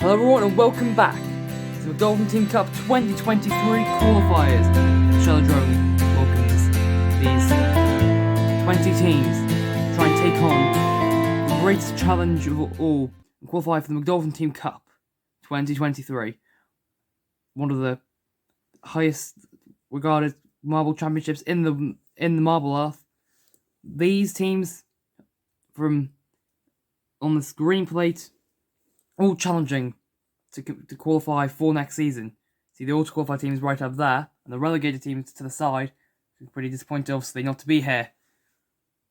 Hello everyone and welcome back to the McDolphin Team Cup 2023 Qualifiers. Shelladrome welcomes these 20 teams to try and take on the greatest challenge of all and qualify for the McDolphin Team Cup 2023. One of the highest regarded marble championships in the marble earth. These teams from on this green plate all challenging to qualify for next season. See the auto-qualified teams right up there, and the relegated teams to the side. Pretty disappointed, obviously, not to be here.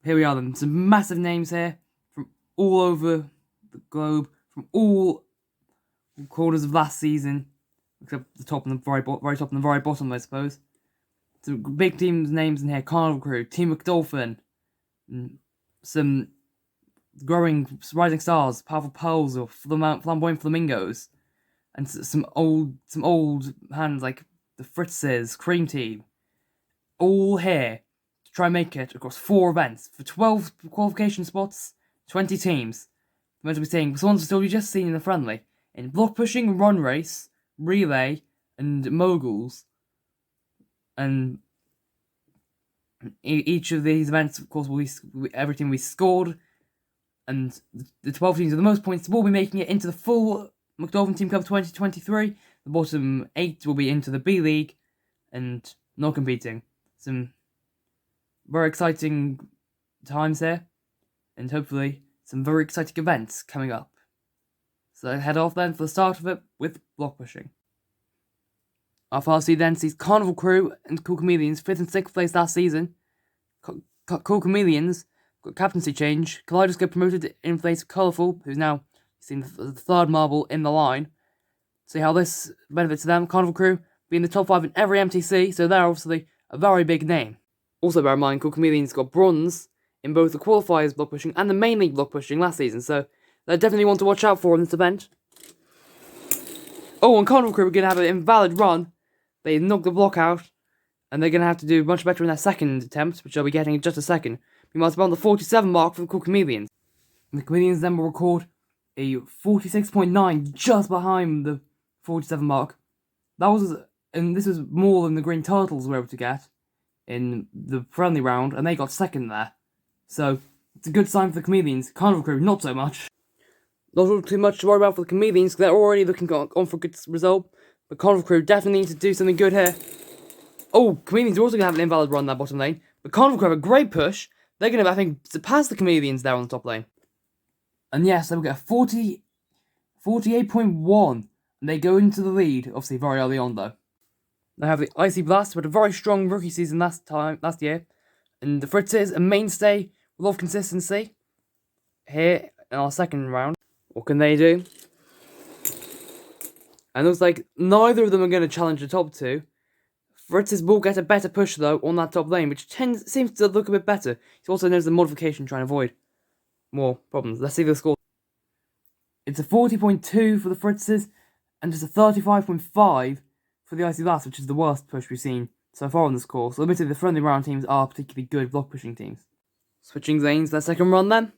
Here we are then. Some massive names here from all over the globe, from all quarters of last season, except the top and the very top and the very bottom, I suppose. Some big teams' names in here: Carnival Crew, Team McDolphin, some growing rising stars, Powerful Pearls or Flamboyant Flamingos, and some old hands like the Fritz's Cream Team, all here to try and make it across 4 events for 12 qualification spots, 20 teams. We're meant to be seeing the ones we just seen in the friendly in block pushing, run race, relay, and moguls, and each of these events, of course, every team we scored. And the 12 teams with the most points will be making it into the full McDolphin Team Cup 2023. The bottom 8 will be into the B League and not competing. Some very exciting times here, and hopefully some very exciting events coming up. So I head off then for the start of it with block pushing. Our first seed then sees Carnival Crew and Cool Chameleons 5th and 6th place last season. Cool Chameleons got captaincy change. Kaleidoscope promoted in place of Colourful, who's now seen the 3rd marble in the line. See how this benefits them. Carnival Crew being the top 5 in every MTC, so they're obviously a very big name. Also bear in mind, Cool Chameleons got bronze in both the qualifiers block pushing and the main league block pushing last season, so they're definitely one to watch out for in this event. Oh, and Carnival Crew are going to have an invalid run. They knocked the block out, and they're going to have to do much better in their second attempt, which I'll be getting in just a second. We must be on the 47 mark for the Cool Chameleons. And the Chameleons then will record a 46.9 just behind the 47 mark. And this was more than the Green Turtles were able to get in the friendly round, and they got second there. So it's a good sign for the Chameleons. Carnival Crew, not so much. Not too much to worry about for the Chameleons, because they're already looking on for a good result. But Carnival Crew definitely need to do something good here. Oh, Chameleons are also going to have an invalid run in that bottom lane. But Carnival Crew have a great push. They're going to, I think, surpass the Chameleons there on the top lane. And yes, they will get a 48.1. And they go into the lead, obviously very early on though. They have the Icy Blast, who had a very strong rookie season last year. And the Fritz's a mainstay with a lot of consistency. Here in our second round. What can they do? And it looks like neither of them are going to challenge the top 2. Fritz's will get a better push though on that top lane, which seems to look a bit better. He also knows the modification trying to avoid more problems. Let's see the score. It's a 40.2 for the Fritz's, and just a 35.5 for the Icy Blast, which is the worst push we've seen so far on this course. Admittedly, the friendly round teams are particularly good block pushing teams. Switching lanes, their second run then.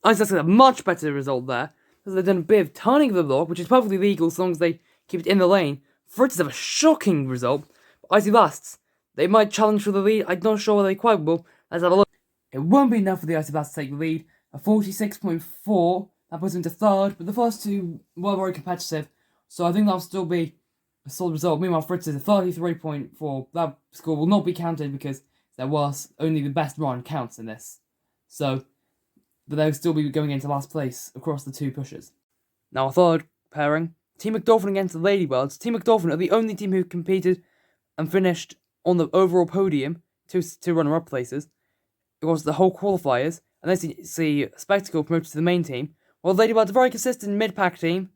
Icy Blast got a much better result there, because they've done a bit of turning of the block, which is perfectly legal as long as they keep it in the lane. Fritz's have a shocking result. Icy Blasts, they might challenge for the lead. I'm not sure whether they quite will. Let's have a look. It won't be enough for the Icy Blasts to take the lead. A 46.4, that puts them to 3rd, but the first 2 were very competitive, so I think that'll still be a solid result. Meanwhile, Fritz's a 33.4. That score will not be counted because there was only the best run counts in this. So, but they'll still be going into last place across the 2 pushes. Now, our third pairing. Team McDolphin against the Ladybirds. Team McDolphin are the only team who competed and finished on the overall podium, two runner-up places. It was the whole qualifiers, and then see Spectacle promoted to the main team, while the Ladybirds are a very consistent mid-pack team,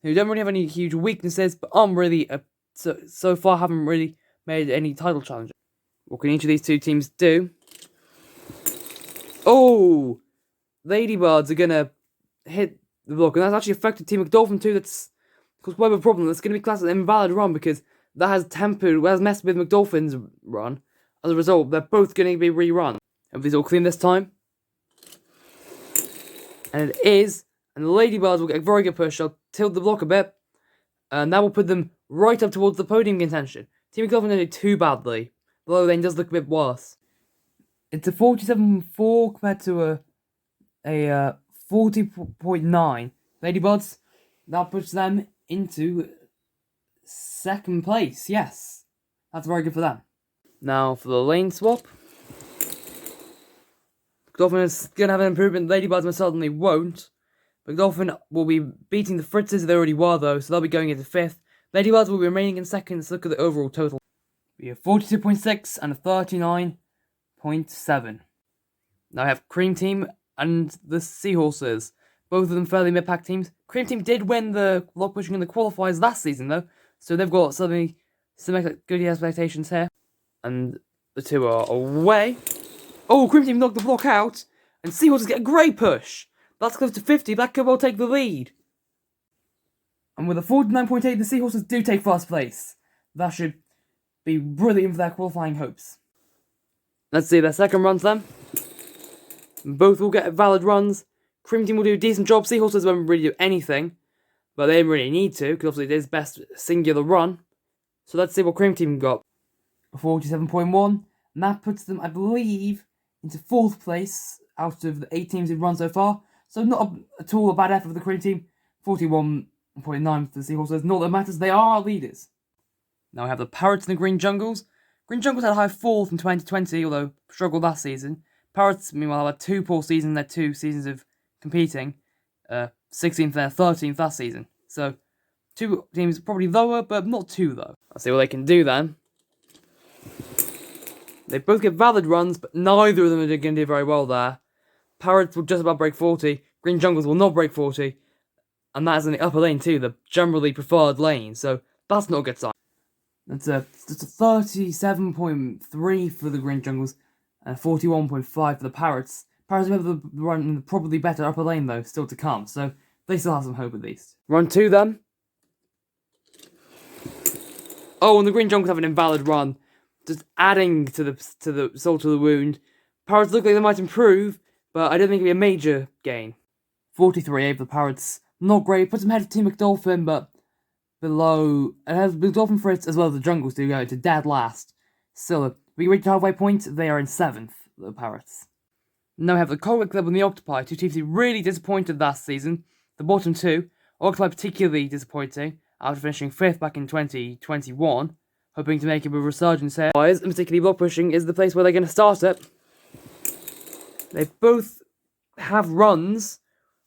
who don't really have any huge weaknesses, but aren't really, so far haven't really made any title challenges. What can each of these 2 teams do? Oh! Ladybirds are going to hit the block, and that's actually affected Team McDolphin too. That's caused quite a problem. That's going to be classed as an invalid run because that has messed with McDolphin's run. As a result, they're both going to be rerun. Everything's all clean this time. And it is And the Ladybirds will get a very good push. I'll tilt the block a bit, and that will put them right up towards the podium contention. Team McDolphin didn't do too badly. The lower lane does look a bit worse. It's a 47.4 compared to a 40.9. Ladybirds, that puts them into second place. Yes, that's very good for them. Now for the lane swap. McDolphin is going to have an improvement. Ladybirds most certainly won't. McDolphin will be beating the Fritzes. They already were though, so they'll be going into 5th. Ladybirds will be remaining in 2nd. Let's look at the overall total. We have 42.6 and a 39.7. Now I have Cream Team and the Seahorses. Both of them fairly mid-pack teams. Cream Team did win the block pushing in the qualifiers last season though, so they've got some good expectations here. And the two are away. Oh, Cream Team knocked the block out, and Seahorses get a great push. That's close to 50. That could well take the lead. And with a 49.8, the Seahorses do take first place. That should be brilliant for their qualifying hopes. Let's see their second runs then. Both will get valid runs. Cream Team will do a decent job. Seahorses won't really do anything, but they didn't really need to, because obviously it is best singular run. So let's see what Cream Team got. 47.1, and that puts them, I believe, into 4th place out of the 8 teams who've run so far. So not at all a bad effort for the Cream Team. 41.9 for the Seahorses. Not that it matters, they are our leaders. Now we have the Parrots and the Green Jungles. Green Jungles had a high 4th in 2020, although struggled last season. Parrots, meanwhile, had 2 poor seasons in their 2 seasons of competing. 16th and 13th last season. So 2 teams probably lower, but not too low. Let's see what they can do then. They both get valid runs, but neither of them are going to do very well there. Parrots will just about break 40. Green Jungles will not break 40. And that is in the upper lane too, the generally preferred lane. So that's not a good sign. That's a 37.3 for the Green Jungles and 41.5 for the Parrots. Parrots will have the run in the probably better upper lane though, still to come. So they still have some hope at least. Run 2 then. Oh, and the Green Jungles have an invalid run. Just adding to the salt to the wound. Parrots look like they might improve, but I don't think it'll be a major gain. 43.8 for the Parrots. Not great. Puts them ahead of Team McDolphin, but below. It has McDolphin Fritz as well as the Jungles do go to dead last. Still, we reach the halfway point. They are in 7th, the Parrots. Now we have the Cogwit Club and the Octopi, 2 teams who really disappointed last season. The bottom 2. Octopi particularly disappointing after finishing 5th back in 2021. Hoping to make a resurgence here. And particularly block pushing is the place where they're going to start it. They both have runs,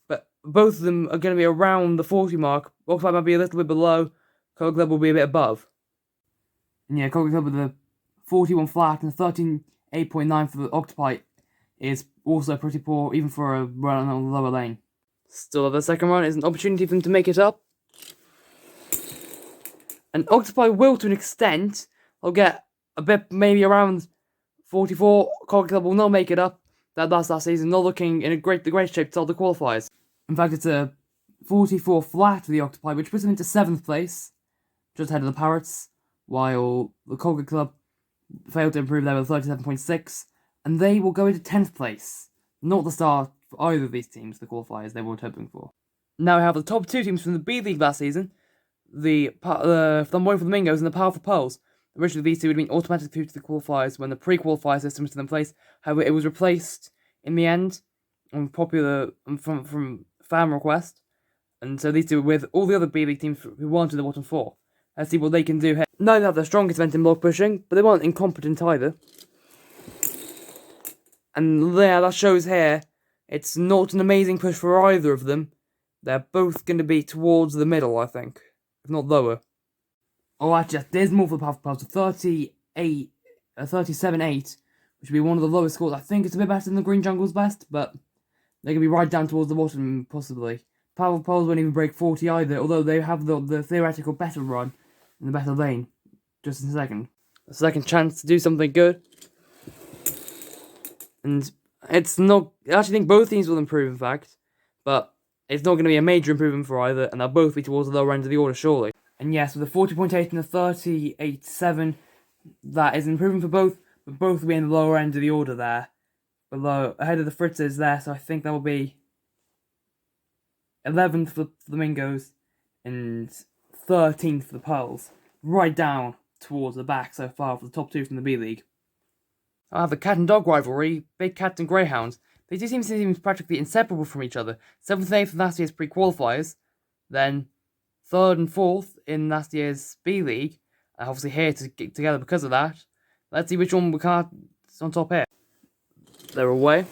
but both of them are going to be around the 40 mark. Octopi might be a little bit below. Cogwit Club will be a bit above. And yeah, Cogwit Club with the 41 flat and 13.8.9 for the Octopi is also pretty poor, even for a run on the lower lane. Still, the second run is an opportunity for them to make it up. And Octopi will, to an extent, they'll get a bit, maybe around 44. Cogwit Club will not make it up. That's last season, not looking in the great shape to start the qualifiers. In fact, it's a 44 flat for the Octopi, which puts them into 7th place, just ahead of the Parrots, while the Cogwit Club failed to improve there with 37.6, and they will go into 10th place. Not the start for either of these teams, the qualifiers they were hoping for. Now we have the top 2 teams from the B League last season, the Flamboyant Flamingos and the Powerful Pearls. Originally, these 2 would have been automatically through to the qualifiers when the pre-qualifier system was still in place. However, it was replaced in the end on popular from fan request, and so these 2 with all the other B League teams who weren't in the bottom 4. Let's see what they can do here. Neither have the strongest event in block pushing, but they weren't incompetent either. And there, that shows here, it's not an amazing push for either of them. They're both going to be towards the middle, I think, if not lower. Oh, actually, that's dismal for the Powerful Pearls, 37.8, which would be one of the lowest scores. I think it's a bit better than the Green Jungle's best, but they can be right down towards the bottom, possibly. Powerful Pearls won't even break 40 either, although they have the theoretical better run in the better lane, just in a second. A second chance to do something good. And it's not... I actually think both teams will improve, in fact, but it's not going to be a major improvement for either, and they'll both be towards the lower end of the order, surely. And yes, with a 40.8 and a 38.7, that is an improvement for both, but both will be in the lower end of the order there. Below, ahead of the Fritzes there, so I think that will be 11th for the Flamingos, and 13th for the Pearls. Right down towards the back so far for the top two from the B League. I have the cat and dog rivalry, Big Cats and Greyhounds. They do seem practically inseparable from each other. 7th and 8th in last year's pre-qualifiers, then 3rd and 4th in last year's B League. Obviously here to get together because of that. Let's see which one we can't on top here. They're away.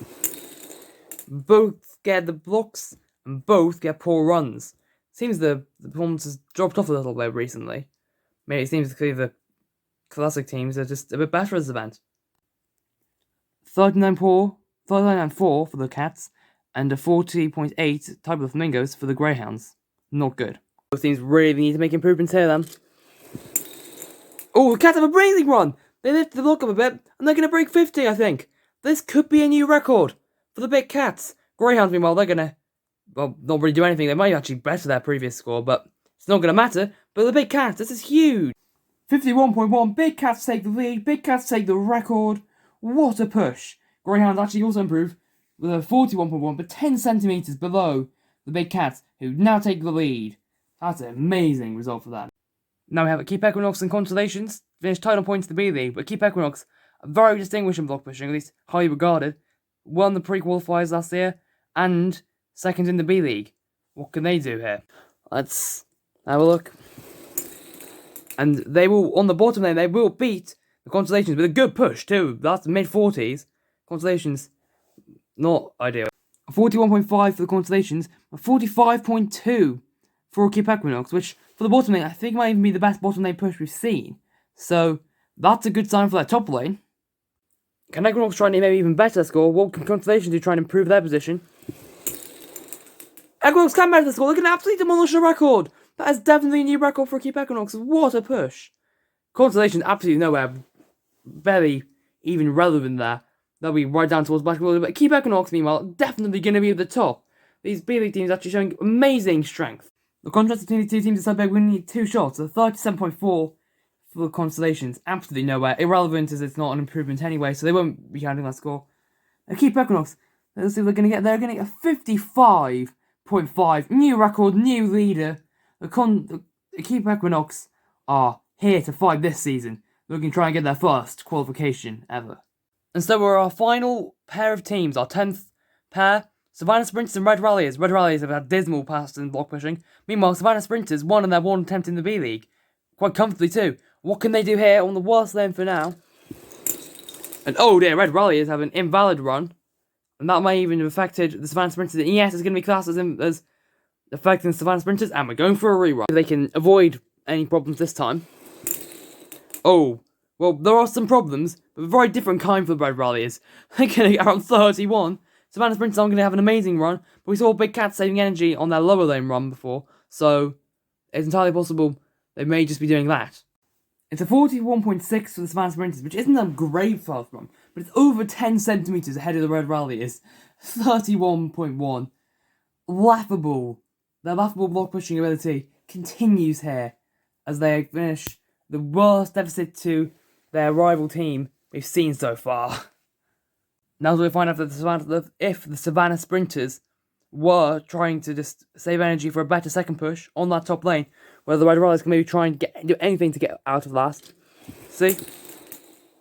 Both get the blocks and both get poor runs. Seems the performance has dropped off a little bit recently. Maybe it seems the classic teams are just a bit better as this event. 39.4 for the Cats, and a 40.8 type of Flamingos for the Greyhounds. Not good. Both teams really need to make improvements here then. Oh, the Cats have a amazing run! They lifted the block up a bit, and they're going to break 50, I think. This could be a new record for the Big Cats. Greyhounds, meanwhile, they're going to, well, not really do anything. They might actually better their previous score, but it's not going to matter. But the Big Cats, this is huge. 51.1, Big Cats take the lead. Big Cats take the record. What a push. Greyhounds actually also improved with a 41.1, but 10 centimetres below the Big Cats, who now take the lead. That's an amazing result for that. Now we have Keep Equinox and Constellations. Finished title points in the B League, but Keep Equinox, very distinguished in block pushing, at least highly regarded. Won the pre-qualifiers last year, and second in the B League. What can they do here? Let's have a look. And they will, on the bottom lane, they will beat the Constellations with a good push too. That's mid-40s. Constellations, not ideal. 41.5 for the Constellations, a 45.2 for Keep Equinox, which for the bottom lane, I think might even be the best bottom lane push we've seen. So, that's a good sign for that top lane. Can Equinox try and maybe even better score? What can Constellations do to try and improve their position? Equinox can better the score. They can absolutely demolish the record. That is definitely a new record for Keep Equinox. What a push. Constellations absolutely nowhere. Barely even relevant there. They'll be right down towards basketball. But Keep Equinox, meanwhile, definitely going to be at the top. These B League teams actually showing amazing strength. The contrast between the two teams is so big, we need 2 shots. So 37.4 for the Constellations. Absolutely nowhere. Irrelevant as it's not an improvement anyway, so they won't be counting that score. Keep Equinox. Let's see what they're going to get. They're going to get a 55.5. New record, new leader. The Keep Equinox are here to fight this season. They're going to try and get their first qualification ever. And so we're our final pair of teams, our 10th pair. Savannah Sprinters and Red Ralliers. Red Ralliers have had dismal past in block pushing. Meanwhile, Savannah Sprinters won in their one attempt in the B League. Quite comfortably too. What can they do here on the worst lane for now? And oh dear, Red Ralliers have an invalid run. And that may even have affected the Savannah Sprinters. And yes, it's going to be classed as affecting the Savannah Sprinters. And we're going for a rerun. They can avoid any problems this time. Oh, well, there are some problems, but a very different kind for the Red Ralliers. They're going to get around 31. Savannah Sprinters aren't going to have an amazing run, but we saw Big Cats saving energy on their lower lane run before, so it's entirely possible they may just be doing that. It's a 41.6 for the Savannah Sprinters, which isn't a great fast run, but it's over 10 centimetres ahead of the Red Ralliers. 31.1. Laughable. Their laughable block pushing ability continues here as they finish the worst deficit to their rival team we've seen so far. Now we find out that if the Savannah Sprinters were trying to just save energy for a better second push on that top lane, whether the Red Ralliers can maybe try and do anything to get out of last. See?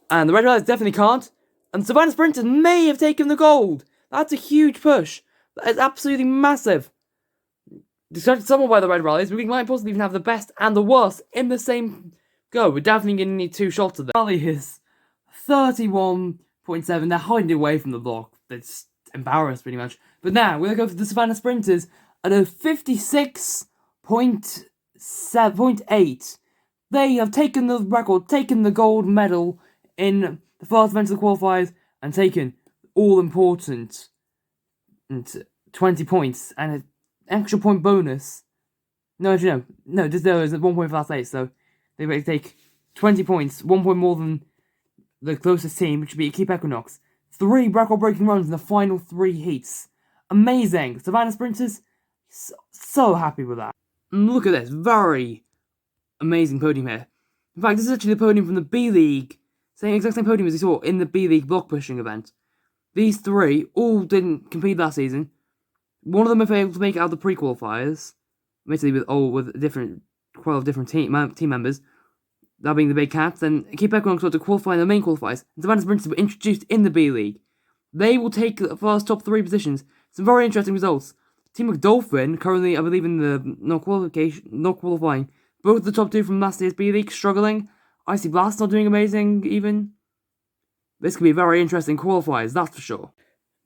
And the Red Ralliers definitely can't. And Savannah Sprinters may have taken the gold. That's a huge push. That is absolutely massive. Distracted somewhat by the Red Ralliers, we might possibly even have the best and the worst in the same go. We're definitely going to need 2 shots of them. Ralliers, 31.7. They're hiding away from the block. It's embarrassed pretty much. But now, we're going to go for the Savannah Sprinters at a 56.8. They have taken the record, taken the gold medal in the first event of the qualifiers, and taken all-important 20 points and an extra point bonus. No, there is 1 point for last place, so they take 20 points, 1 point more than the closest team, which would be Keep Equinox. 3 record-breaking runs in the final 3 heats. Amazing. Savannah Sprinters, so happy with that. And look at this, very amazing podium here. In fact, this is actually the podium from the B League, same exact same podium as we saw in the B League block pushing event. These 3 all didn't compete last season, One of them, if able to make it out of the pre-qualifiers, basically with different 12 different team members, that being the Big Cats, then keep Equinox to qualify in the main qualifiers. And Savannah Sprinters were introduced in the B League. They will take the first top 3 positions. Some very interesting results. Team McDolphin, currently, I believe, in the not qualifying. Both the top 2 from last year's B League struggling. Icy Blast not doing amazing, even. This could be very interesting qualifiers, that's for sure.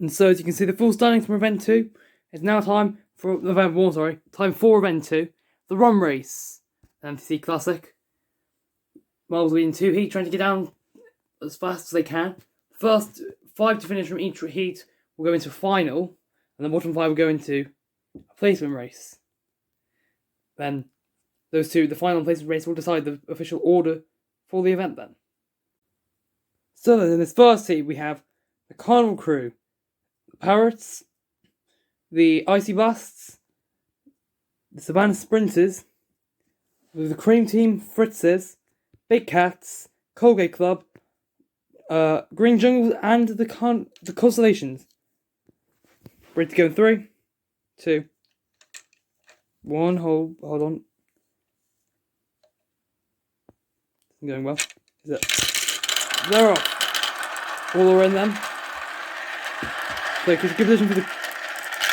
And so, as you can see, the full standings from Event 2. It's now time for Event 1, Time for Event 2. The Run Race. MTC Classic. Miles leading 2 heats, trying to get down as fast as they can. First 5 to finish from each heat will go into a final. And the bottom 5 will go into a placement race. Then, those two, the final placement race, will decide the official order for the event then. So then, in this first heat, we have the Carnival Crew, the Parrots, the Icy Blasts, the Savannah Sprinters, the Cream Team, Fritzes, Big Cats, Colgate Club, Green Jungle, and the Constellations. Ready to go in 3, 2, 1. Hold on. Isn't going well. Is it? They're off. All are in then. So, good position for the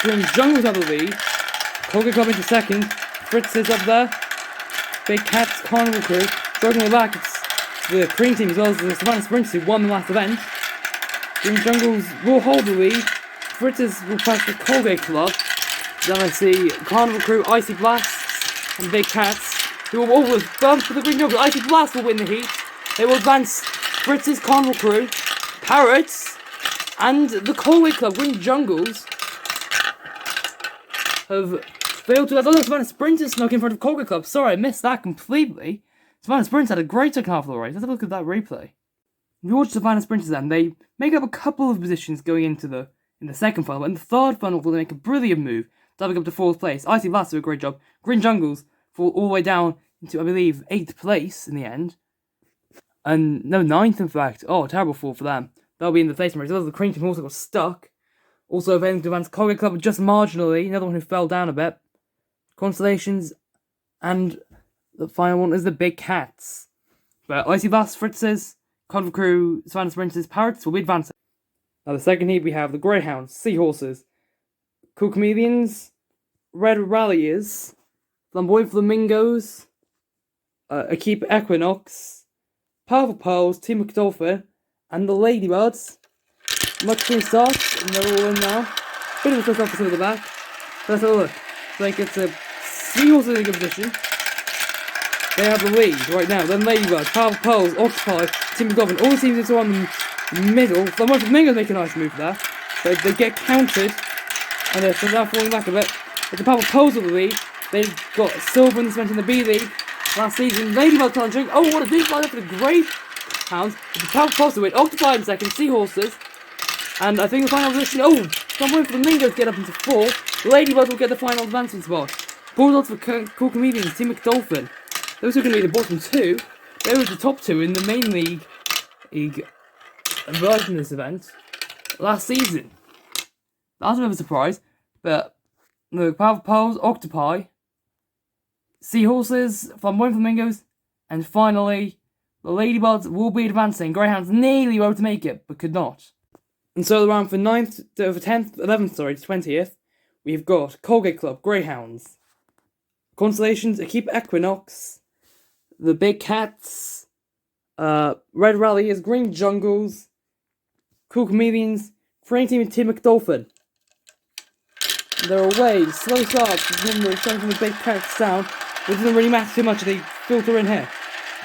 Green Jungle's out of the lead. Colgate Club into second. Fritz is up there. Big Cats, Carnival Crew. Struggling back, it's the Cream Team as well as the Savannah Sprinters who won the last event. Green Jungles will hold the lead. Fritzes will pass the Colgate Club. Then I see Carnival Crew, Icy Blasts, and Big Cats, who will all advance for the Green Jungles. Icy Blast will win the heat. They will advance Fritzes, Carnival Crew, Parrots, and the Colgate Club. Green Jungles have failed to... I thought the Savannah Sprinters snuck in front of Colgate Club. Sorry, I missed that completely. Savannah Sprinters had a great second half of the race. Let's have a look at that replay. If you watch Savannah Sprinters then, they make up a couple of positions going into the second funnel, but in the third funnel they make a brilliant move, diving up to 4th place. Icy Blast do a great job. Green Jungles fall all the way down into, I believe, 8th place in the end. And no, 9th in fact. Oh, terrible fall for them. They'll be in the placement race. The Cream Team also got stuck. Also failing to advance Colgate Club just marginally. Another one who fell down a bit. Constellations, and the final one is the Big Cats. But Icy Blast, Fritzes, Carnival Crew, Savannah Sprinters, Parrots will be advancing. Now the second heat we have the Greyhounds, Seahorses, Cool Chameleons, Red Ralliers, Flamboyant Flamingos, Akeep Equinox, Powerful Pearls, Team McDolphin, and the Ladybirds. Much to start, and they're all in now. Bit of a twist off for some of the back. Let's have a look. Like it's a Seahorses in a good position. They have the lead right now. Then Ladybirds, Powerful Pearls, Occupy, Team McDolphin, all the teams are on the middle. Flamboyant Flamingos make a nice move there. But they get counted. And they're now falling back a bit. But the Powerful Pearls of the lead. They got silver in this event in the B League last season. Ladybird challenging. Oh, what a deep line up for the Greyhounds. The Powerful Pearls to win. Occupy in second. Seahorses. And I think the final position. Oh, Flamboyant Flamingos get up into 4. Ladybird will get the final advancing spot. Bulldogs for Cool Comedians, Team McDolphin. Those are going to be the bottom 2. They were the top 2 in the main league version of this event last season. That's a bit of a surprise, but the Powerful Pearls, Octopi, Seahorses, Flamboyant Flamingos, and finally the Ladybirds will be advancing. Greyhounds nearly were able to make it, but could not. And so the round for 9th to 10th, 11th, to 20th, we've got Colgate Club, Greyhounds, Constellations, Akeep Equinox, the Big Cats, Red Ralliers, Green Jungles, Cool Chameleons, Cream Team, and Team McDolphin. They're away, slow starts, remember, starting from the Big Cats down, it doesn't really matter too much if they filter in here.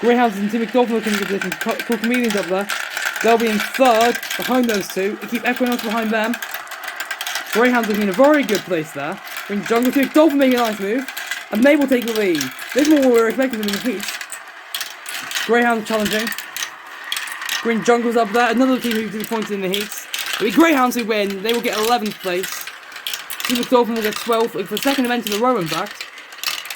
Greyhounds and Team McDolphin looking good position, Cool Chameleons up there. They'll be in 3rd, behind those two. Keep Equinox behind them. Greyhounds looking in a very good place there. Green Jungle Team McDolphin making a nice move. And they will take the lead. This is more what we were expecting them in the heat. Greyhounds challenging. Green Jungle's up there. Another team who disappointed in the heats. It'll be Greyhounds who win. They will get 11th place. Team McDolphin will get 12th. For the second event in a row, in fact.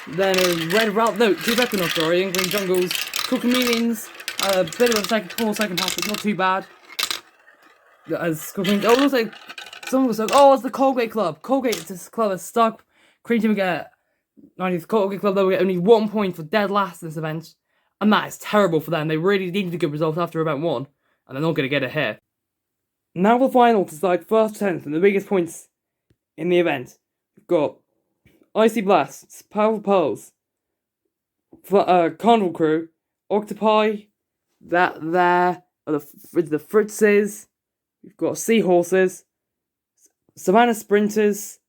Then Team Equinox, sorry. And Green Jungles. Cool Chameleons. A bit of a poor second half, but not too bad. As Cool Chameleons. Oh, also, someone was like, oh, it's the Colgate Club. Colgate is this club that's stuck. Cream team will get 90th Colgate Club, they will get only 1 point for dead last in this event. And that is terrible for them. They really needed a good result after event 1. And they're not going to get it here. Now the final to decide first 10th and the biggest points in the event. We've got Icy Blasts, Powerful Pearls, Carnival Crew, Octopi, that there are the Fritzes, we've got Seahorses, Savannah Sprinters,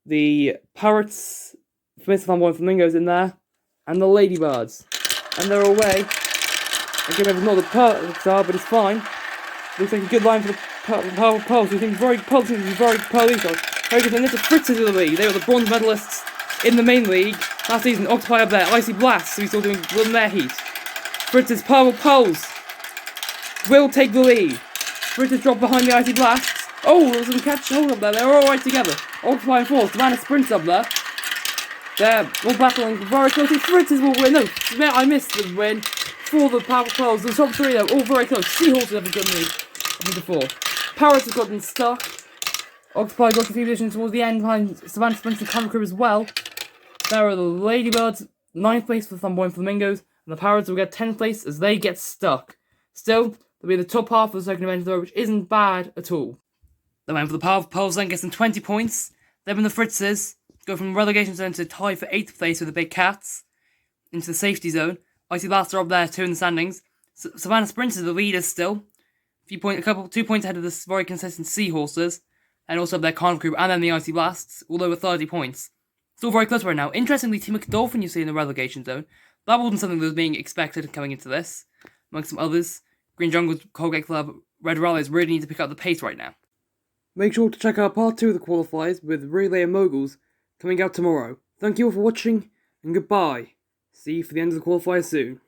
the Parrots, Mr. Fanboy Flamingos in there, and the Ladybirds. And they're away. Again, it's not the perfect star, but it's fine. Looks like a good line for the Powerful Pearls. We think very pearly, very good. And it's the Fritzes of the league. They were the bronze medalists in the main league last season. Octopi up there, Icy Blast, so he's still doing well in their heat. Fritzes, Powerful Pearls will take the lead. Fritzes drop behind the Icy Blasts. Oh, there was some catch hold up there. They're all right together. Octopi and 4th. Savannah Sprints up there. They're all battling very closely. Fritzes will win. No, I missed the win for the Powerful Pearls. The top 3 though, all very close. Seahorses have a good lead. Up into 4. Parrots have gotten stuck. Octopi got a few positions towards the end behind Savannah Sprints and Carnival Crew as well. There are the Ladybirds, 9th place for the Flamboyant Flamingos, and the Parrots will get 10th place as they get stuck. Still, they'll be in the top half of the second event though, which isn't bad at all. The man for the Powerful Pearls then gets them 20 points. Then the Fritzes go from relegation zone to tie for 8th place with the Big Cats into the safety zone. Icy Blasts are up there too in the standings. Savannah Sprinters are the leaders still. 2 points ahead of the very consistent Seahorses. And also up there Carnival Crew and then the Icy Blasts, all over 30 points. Still very close right now. Interestingly, Team McDolphin you see in the relegation zone. That wasn't something that was being expected coming into this. Amongst some others, Green Jungle's Colgate Club, Red Rallies really need to pick up the pace right now. Make sure to check out part 2 of the qualifiers with Relay and Moguls coming out tomorrow. Thank you all for watching, and goodbye. See you for the end of the qualifiers soon.